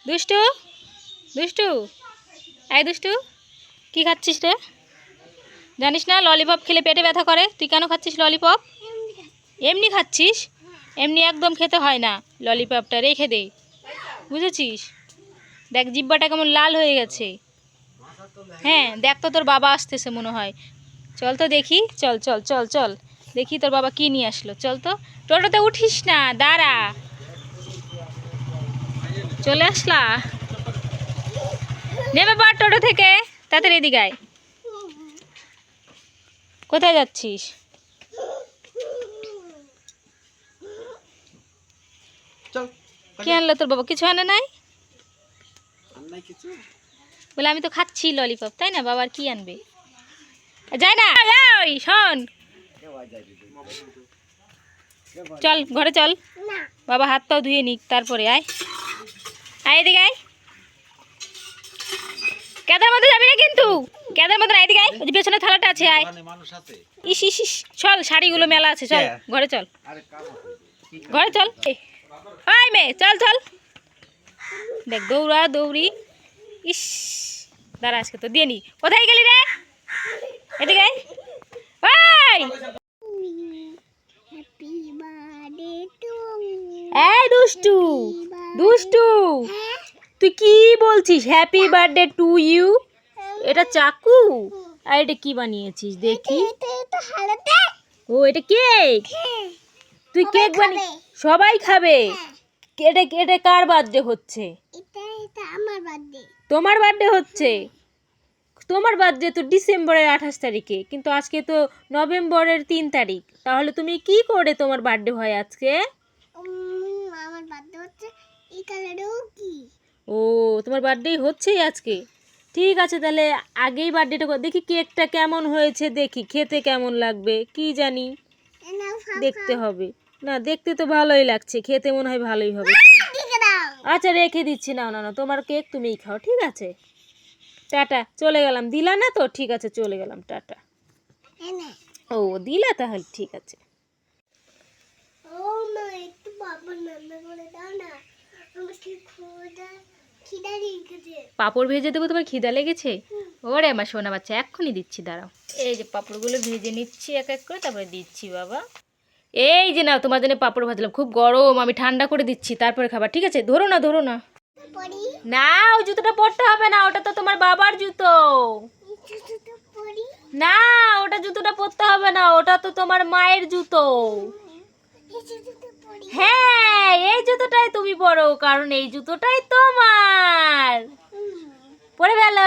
দুষ্টু দুষ্টু, এই দুষ্টু, কি খাচ্ছিস রে? জানিস না ললিপপ খেলে পেটে ব্যথা করে? তুই কেন খাচ্ছিস ললিপপ? এমনি খাচ্ছিস? এমনি একদম খেতে হয় না, ললিপপটা রেখে দে, বুঝেছিস? দেখ জিব্বাটা কেমন লাল হয়ে গেছে। হ্যাঁ দেখ তো, তোর বাবা আসতেছে মনে হয়। চল তো দেখি, চল চল চল চল দেখি তোর বাবা কি নিয়ে আসলো। চল তো, টোটোতে উঠিস না, দাঁড়া। চলে আসলা? নেমে পড় টোটো থেকে, তাড়াতাড়ি এদিকে আয়। কোথায় যাচ্ছিস? কি আনলো তোর বাবা? কিছু আনে নাই? বলে আমি তো খাচ্ছি ললিপপ, তাই না? বাবার কি আনবে? যাই না, ওই শোন, চল ঘরে চল, বাবা হাত পাও ধুয়ে নিক তারপরে আয়। আয় এদিকে আয়, কেদার মধ্যে যাবি না কিন্তু, কেদার মধ্যে আয়, এদিকে আয়, ওই যে পেছনে থালাটা আছে, আয়। ইস ইস ইস, চল শাড়িগুলো মেলা আছে, চল ঘরে চল, ঘরে চল। ওই মেয়ে চল চল, দেখ দৌড়া দৌড়ি। ইস, দাঁড়া আজকে তো দিয়ে নি। কোথায় গেলি রে? এদিকে আয়। ওই এই দুষ্টু দুষ্টু, তুই কি বলছিস? Happy birthday to you. এটা চাকু, আর এটা কি বানিয়েছিস দেখি? ও এটা কেক। তুই কেক বানিয়ে সবাই খাবে? এটা এটা কার বার্থডে হচ্ছে? তোমার বার্থডে হচ্ছে? তোমার বার্থডে তো ডিসেম্বরের 28 তারিখে, কিন্তু আজকে তো নভেম্বরের 3 তারিখ। তাহলে তুমি কি করে তোমার বার্থডে হয় আজকে? আমার বার্থডে হচ্ছে এই কালারেও কি? ও তোমার বার্থডে হচ্ছেই আজকে। ঠিক আছে তাহলে আগেই বার্থডেটা দেখি, কেকটা কেমন হয়েছে দেখি, খেতে কেমন লাগবে কি জানি, দেখতে হবে। না দেখতে তো ভালোই লাগছে, খেতে মনে হয় ভালোই হবে। আচ্ছা রেখে দিচ্ছি, নাও না না, তোমার কেক তুমিই খাও, ঠিক আছে? টাটা, চলে গেলাম। দিলা না তো? ঠিক আছে চলে গেলাম, টাটা। ও দিলা, তাহলে ঠিক আছে। ও মা, একটু বাবা রান্না করে দাও না, আমার কি খিদা লেগেছে। পাঁপড় ভেজে দেবো, তোমার খিদা লেগেছে? ওরে আমার সোনা বাচ্চা, এক্ষুনি দিচ্ছি, দাঁড়াও। এই যে পাঁপড়গুলো ভেজে নিচ্ছি এক এক করে, তারপরে দিচ্ছি বাবা। এই যে নাও, তোমার জন্য পাঁপড় ভাজলাম, খুব গরম, আমি ঠান্ডা করে দিচ্ছি তারপরে খাবার, ঠিক আছে? ধরো না ধরো না। না ওই জুতোটা পরতে হবে না, ওটা তো তোমার বাবার জুতো। না ওটা জুতোটা পরতে হবে না, ওটা তো তোমার মায়ের জুতো। হ্যাঁ এই জুতোটাই তুমি পরো, কারণ এই জুতোটাই তোমার। পরে গেল।